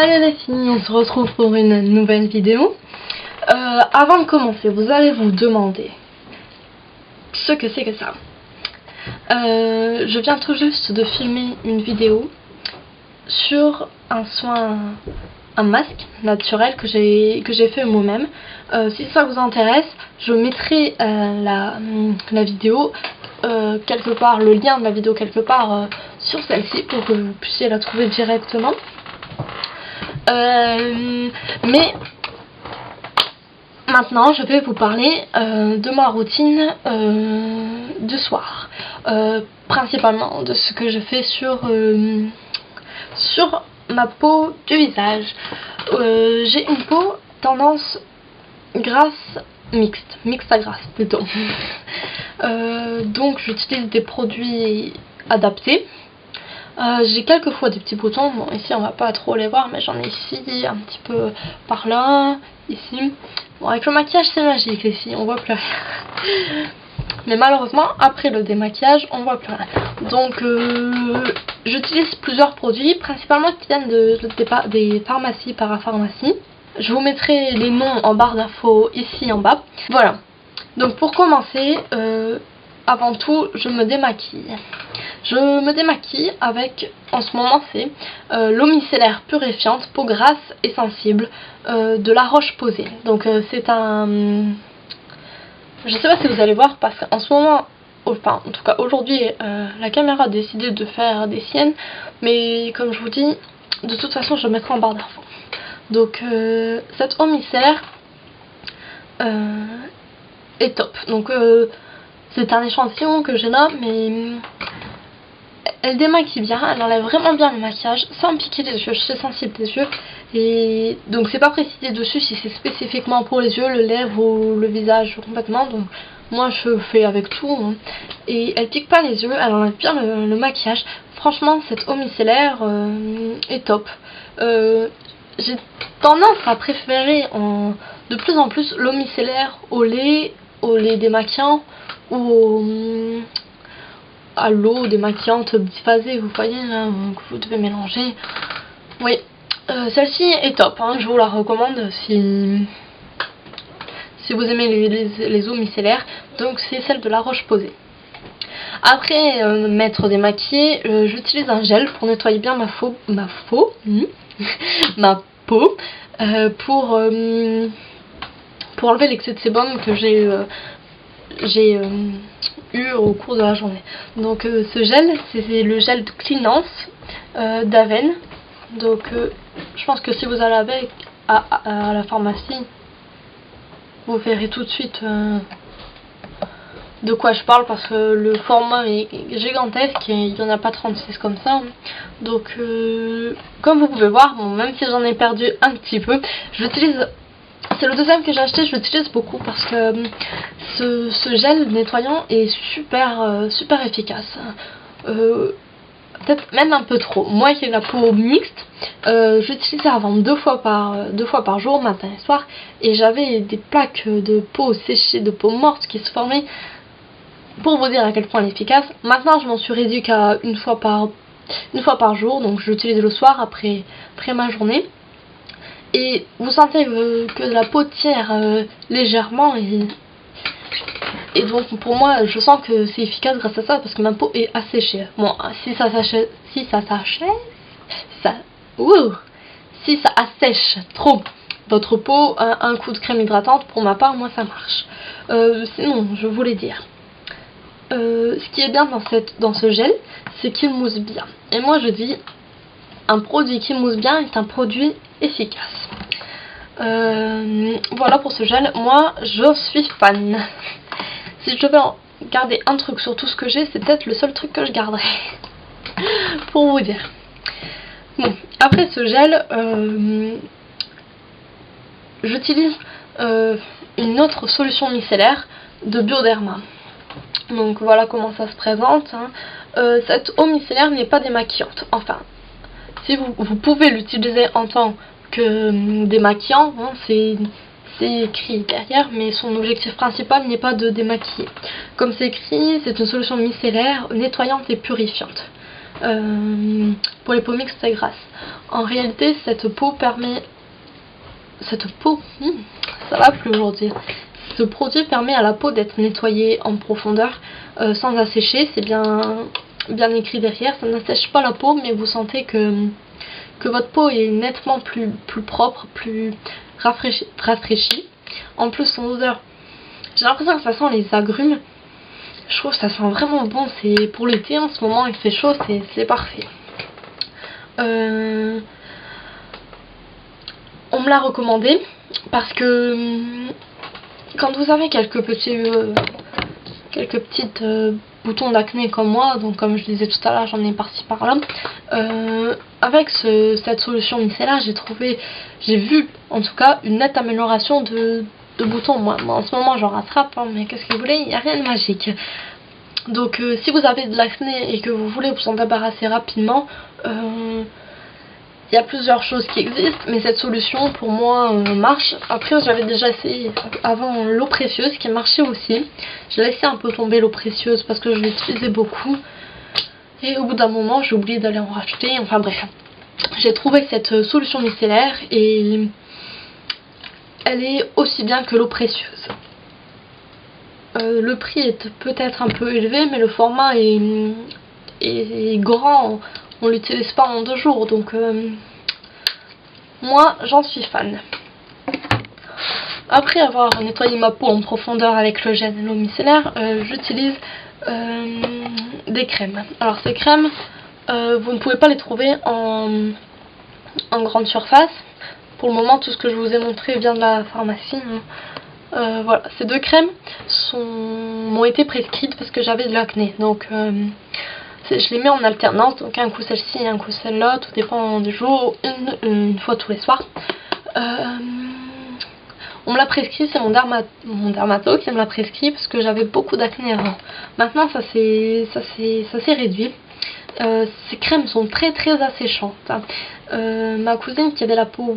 Salut les filles, on se retrouve pour une nouvelle vidéo. Avant de commencer, vous allez vous demander ce que c'est que ça. Je viens tout juste de filmer une vidéo sur un masque naturel que j'ai fait moi-même. Si ça vous intéresse, je mettrai la vidéo quelque part, le lien de la vidéo quelque part sur celle-ci pour que vous puissiez la trouver directement. Mais maintenant je vais vous parler de ma routine du soir, principalement de ce que je fais sur ma peau du visage. J'ai une peau tendance grasse mixte à grasse plutôt. Donc j'utilise des produits adaptés. J'ai quelquefois des petits boutons, bon ici on va pas trop les voir mais j'en ai ici, un petit peu par là, ici. Bon avec le maquillage c'est magique ici, on voit plus rien. Mais malheureusement après le démaquillage on voit plus rien. Donc j'utilise plusieurs produits, principalement qui viennent des pharmacies, parapharmacies. Je vous mettrai les noms en barre d'infos ici en bas. Voilà, donc pour commencer, avant tout je me démaquille. Je me démaquille avec, en ce moment c'est l'eau micellaire purifiante, peau grasse et sensible de La Roche-Posay. Donc c'est un... Je sais pas si vous allez voir parce qu'en ce moment, enfin en tout cas aujourd'hui, la caméra a décidé de faire des siennes. Mais comme je vous dis, de toute façon je le mettrai en barre d'infos. Donc cette eau micellaire est top. Donc c'est un échantillon que j'ai là, mais... elle démaquille bien, elle enlève vraiment bien le maquillage sans piquer les yeux. Je suis sensible des yeux et donc c'est pas précisé dessus si c'est spécifiquement pour les yeux, le lèvre ou le visage complètement. Donc moi je fais avec tout hein. Et elle pique pas les yeux, elle enlève bien le maquillage. Franchement cette eau micellaire est top. J'ai tendance à préférer de plus en plus l'eau micellaire au lait démaquillant ou à l'eau démaquillante biphasée, vous voyez là, que vous devez mélanger. Oui, celle-ci est top hein, je vous la recommande si vous aimez les eaux micellaires. Donc c'est celle de La Roche-Posay. Après m'être démaquillée, j'utilise un gel pour nettoyer bien ma peau pour enlever l'excès de sébum que j'ai eu au cours de la journée. Donc ce gel, c'est le gel de Cleanance d'Aven. Donc je pense que si vous allez avec à la pharmacie, vous verrez tout de suite de quoi je parle parce que le format est gigantesque et il n'y en a pas 36 comme ça. Donc comme vous pouvez voir, bon, même si j'en ai perdu un petit peu, j'utilise... C'est le deuxième que j'ai acheté, je l'utilise beaucoup parce que ce gel nettoyant est super efficace. Peut-être même un peu trop. Moi qui ai la peau mixte, j'utilisais avant deux fois par jour, matin et soir, et j'avais des plaques de peau séchée, de peau morte qui se formaient. Pour vous dire à quel point elle est efficace. Maintenant je m'en suis réduit qu'à une fois par jour, donc je l'utilise le soir après ma journée. Et vous sentez que la peau tire légèrement et donc pour moi je sens que c'est efficace grâce à ça parce que ma peau est asséchée. Bon, si ça assèche trop votre peau, un coup de crème hydratante pour ma part, moi ça marche. Sinon je voulais dire, ce qui est bien dans ce gel, c'est qu'il mousse bien. Et moi je dis, un produit qui mousse bien est un produit efficace. Voilà pour ce gel, moi je suis fan. Si je devais garder un truc sur tout ce que j'ai, c'est peut-être le seul truc que je garderais. Pour vous dire. Bon, après ce gel, j'utilise une autre solution micellaire de Bioderma. Donc voilà comment ça se présente hein. Cette eau micellaire n'est pas démaquillante. Enfin, si vous pouvez l'utiliser en tant que démaquillant, hein, c'est écrit derrière, mais son objectif principal n'est pas de démaquiller. Comme c'est écrit, c'est une solution micellaire nettoyante et purifiante pour les peaux mixtes et grasses. En réalité, cette peau permet... ça va plus aujourd'hui. Ce produit permet à la peau d'être nettoyée en profondeur sans assécher. C'est bien écrit derrière. Ça n'assèche pas la peau, mais vous sentez que votre peau est nettement plus propre, plus rafraîchie. En plus, son odeur, j'ai l'impression que ça sent les agrumes. Je trouve que ça sent vraiment bon. C'est pour l'été en ce moment, il fait chaud, c'est parfait. On me l'a recommandé parce que quand vous avez quelques petites boutons d'acné comme moi, donc comme je disais tout à l'heure, j'en ai par-ci par-là, avec cette solution micellaire, j'ai vu en tout cas une nette amélioration de boutons. Moi en ce moment j'en rattrape, hein, mais qu'est-ce que vous voulez, il n'y a rien de magique. Donc si vous avez de l'acné et que vous voulez vous en débarrasser rapidement, il y a plusieurs choses qui existent, mais cette solution pour moi marche. Après, j'avais déjà essayé avant l'eau précieuse qui marchait aussi. J'ai laissé un peu tomber l'eau précieuse parce que je l'utilisais beaucoup. Et au bout d'un moment, j'ai oublié d'aller en racheter. Enfin bref, j'ai trouvé cette solution micellaire et elle est aussi bien que l'eau précieuse. Le prix est peut-être un peu élevé, mais le format est grand. On l'utilise pas en 2 jours, donc moi j'en suis fan. Après avoir nettoyé ma peau en profondeur avec le gel et l'eau micellaire, j'utilise des crèmes. Alors ces crèmes, vous ne pouvez pas les trouver en grande surface. Pour le moment, tout ce que je vous ai montré vient de la pharmacie. Voilà, ces 2 crèmes m'ont été prescrites parce que j'avais de l'acné, donc je les mets en alternance, donc un coup celle-ci et un coup celle-là, tout dépend du jour, une fois tous les soirs. On me l'a prescrit, c'est mon dermato qui me l'a prescrit parce que j'avais beaucoup d'acné avant. Maintenant ça s'est réduit. Ces crèmes sont très asséchantes. Ma cousine qui avait la peau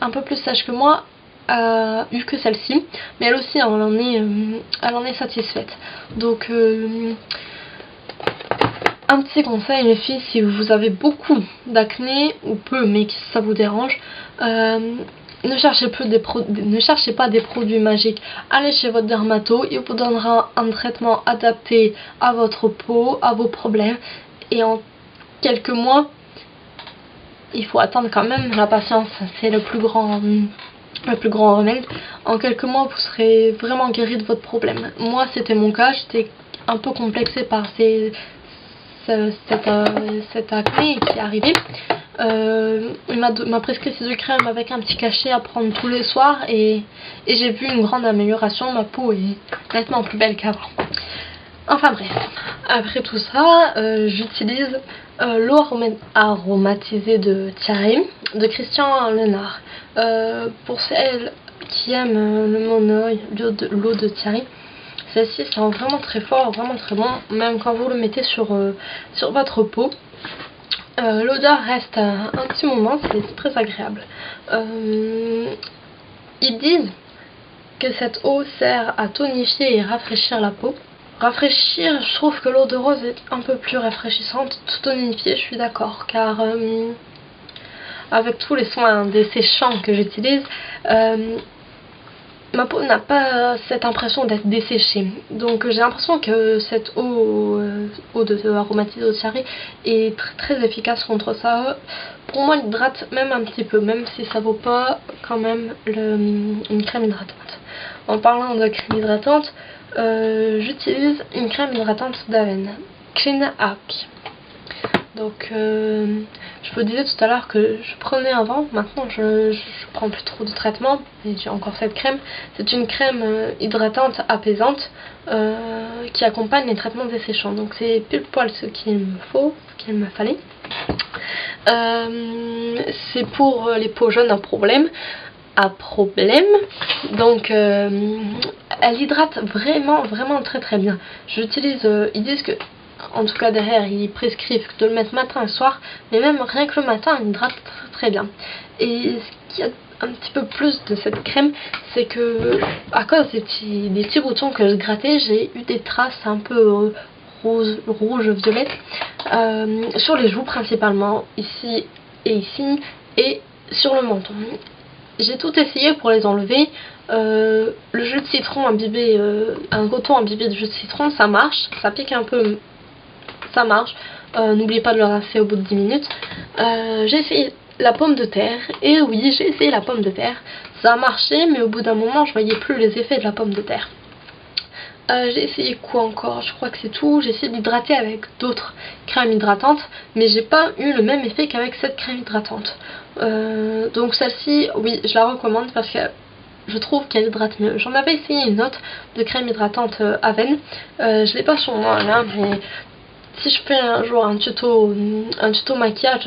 un peu plus sèche que moi a eu que celle-ci, mais elle aussi elle en est satisfaite. Donc un petit conseil les filles, si vous avez beaucoup d'acné ou peu mais que ça vous dérange, ne cherchez pas des produits magiques. Allez chez votre dermato, il vous donnera un traitement adapté à votre peau, à vos problèmes, et en quelques mois, il faut attendre quand même, la patience c'est le plus grand remède. En quelques mois vous serez vraiment guéri de votre problème. Moi c'était mon cas, j'étais un peu complexée par cet acné qui est arrivé. Il m'a prescrit ces 2 crèmes avec un petit cachet à prendre tous les soirs et j'ai vu une grande amélioration. Ma peau est nettement plus belle qu'avant. Enfin bref, après tout ça, j'utilise l'eau aromatisée de Thierry, de Christian Lenard. Pour celles qui aiment le monoï, l'eau de Thierry, celle-ci sent vraiment très fort, vraiment très bon, même quand vous le mettez sur votre peau. L'odeur reste un petit moment, c'est très agréable. Ils disent que cette eau sert à tonifier et rafraîchir la peau. Rafraîchir, je trouve que l'eau de rose est un peu plus rafraîchissante. Tonifier, je suis d'accord, car avec tous les soins desséchants que j'utilise, ma peau n'a pas cette impression d'être desséchée. Donc j'ai l'impression que cette eau aromatisée au Thierry est très efficace contre ça. Pour moi, elle hydrate même un petit peu, même si ça vaut pas quand même une crème hydratante. En parlant de crème hydratante, j'utilise une crème hydratante d'Aven, Clean Up. Donc je vous disais tout à l'heure que je prenais avant, maintenant je prends plus trop de traitement et j'ai encore cette crème. C'est une crème hydratante apaisante qui accompagne les traitements desséchants. Donc c'est pile poil ce qu'il me faut, ce qu'il me fallait. C'est pour les peaux jeunes à problème. Donc elle hydrate vraiment très bien. J'utilise, ils disent que, en tout cas derrière ils prescrivent de le mettre matin et soir, mais même rien que le matin il hydrate très bien. Et ce qu'il y a un petit peu plus de cette crème, c'est que à cause des petits boutons que je grattais, j'ai eu des traces un peu rouge violette sur les joues principalement, ici et ici et sur le menton. J'ai tout essayé pour les enlever. Le jus de citron imbibé, un coton imbibé de jus de citron, ça marche, ça pique un peu, ça marche. N'oubliez pas de le rincer au bout de 10 minutes. J'ai essayé la pomme de terre, et oui, j'ai essayé la pomme de terre. Ça a marché, mais au bout d'un moment, je voyais plus les effets de la pomme de terre. J'ai essayé quoi encore? Je crois que c'est tout. J'ai essayé d'hydrater avec d'autres crèmes hydratantes, mais j'ai pas eu le même effet qu'avec cette crème hydratante. Donc celle-ci, oui, je la recommande parce que je trouve qu'elle hydrate mieux. J'en avais essayé une autre de crème hydratante Aven. Je l'ai pas sur moi là, mais si je fais un jour un tuto maquillage,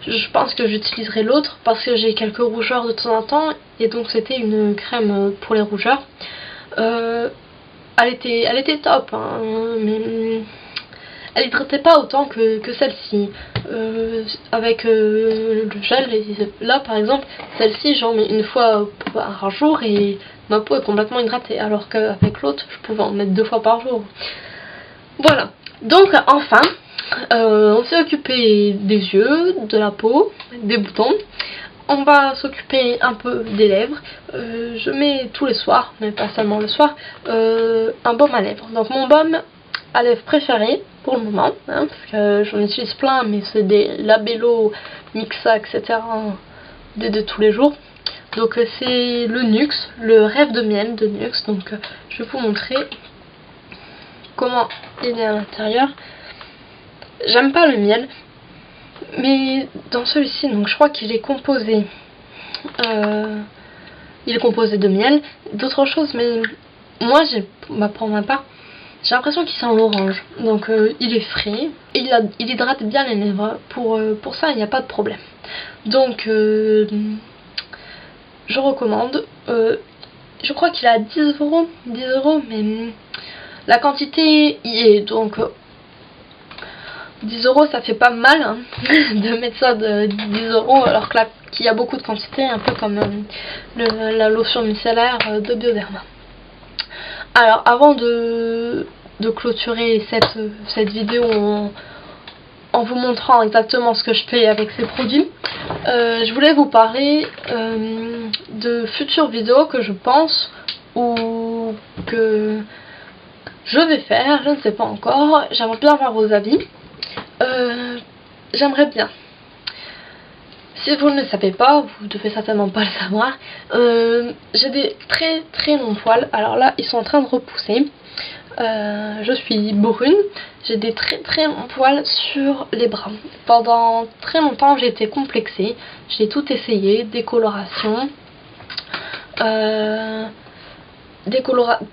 je pense que j'utiliserai l'autre parce que j'ai quelques rougeurs de temps en temps, et donc c'était une crème pour les rougeurs. Elle était top, hein, mais elle hydratait pas autant que celle-ci. Avec le gel, là par exemple, celle-ci j'en mets une fois par jour et ma peau est complètement hydratée, alors qu'avec l'autre je pouvais en mettre 2 fois par jour. Voilà, donc enfin on s'est occupé des yeux, de la peau, des boutons. On va s'occuper un peu des lèvres. Je mets tous les soirs, mais pas seulement le soir, un baume à lèvres. Donc mon baume à lèvres préféré pour le moment, hein, parce que j'en utilise plein, mais c'est des Labello, Mixa, etc. de tous les jours. Donc c'est le Nuxe, le rêve de miel de Nuxe. Donc je vais vous montrer comment il est à l'intérieur. J'aime pas le miel, mais dans celui-ci, donc je crois qu'il est composé de miel, d'autres choses, mais moi pour ma part, j'ai l'impression qu'il sent l'orange. Donc il est frais, et il hydrate bien les lèvres. Pour ça, il n'y a pas de problème. Donc je recommande. Je crois qu'il est à 10 €, mais la quantité y est, donc 10 € ça fait pas mal, hein, de mettre ça de 10 € alors que là qu'il y a beaucoup de quantité, un peu comme la lotion micellaire de Bioderma. Alors avant de clôturer cette vidéo en vous montrant exactement ce que je fais avec ces produits, je voulais vous parler de futures vidéos que je pense ou que je vais faire, je ne sais pas encore. J'aimerais bien avoir vos avis. J'aimerais bien. Si vous ne le savez pas, vous devez certainement pas le savoir, j'ai des très longs poils. Alors là, ils sont en train de repousser. Je suis brune, j'ai des très longs poils sur les bras. Pendant très longtemps, j'ai été complexée. J'ai tout essayé, décoloration,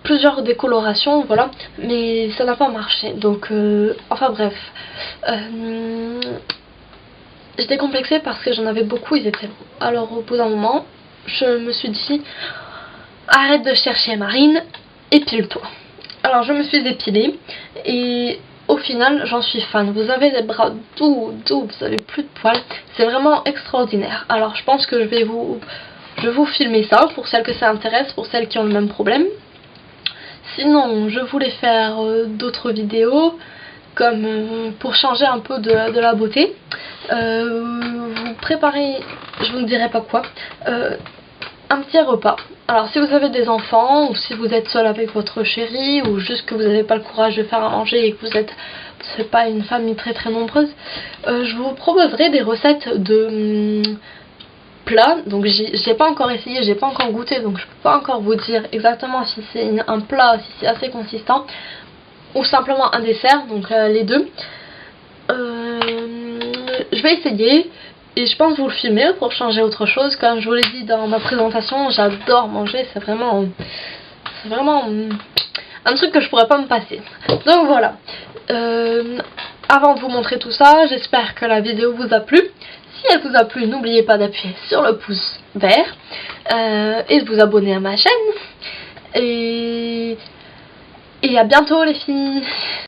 plusieurs décolorations, voilà, mais ça n'a pas marché. Donc enfin bref, j'étais complexée parce que j'en avais beaucoup, ils étaient longs. Alors au bout d'un moment, je me suis dit arrête de chercher Marine, épile-toi. Alors je me suis épilée et au final j'en suis fan. Vous avez des bras doux, vous avez plus de poils, c'est vraiment extraordinaire. Alors je pense que je vais vous filmer ça pour celles que ça intéresse, pour celles qui ont le même problème. Sinon je voulais faire d'autres vidéos comme pour changer un peu de la beauté. Vous préparez, je vous ne dirai pas quoi, un petit repas. Alors si vous avez des enfants ou si vous êtes seul avec votre chéri ou juste que vous n'avez pas le courage de faire à manger et que vous n'êtes pas une famille très nombreuse, je vous proposerai des recettes de plats. Donc j'ai pas encore essayé, j'ai pas encore goûté, donc je peux pas encore vous dire exactement si c'est un plat, si c'est assez consistant ou simplement un dessert, donc les deux. Je vais essayer et je pense vous le filmer pour changer autre chose. Comme je vous l'ai dit dans ma présentation, j'adore manger, c'est vraiment un truc que je pourrais pas me passer. Donc voilà, avant de vous montrer tout ça, j'espère que la vidéo vous a plu. Si elle vous a plu, n'oubliez pas d'appuyer sur le pouce vert et de vous abonner à ma chaîne. Et à bientôt les filles.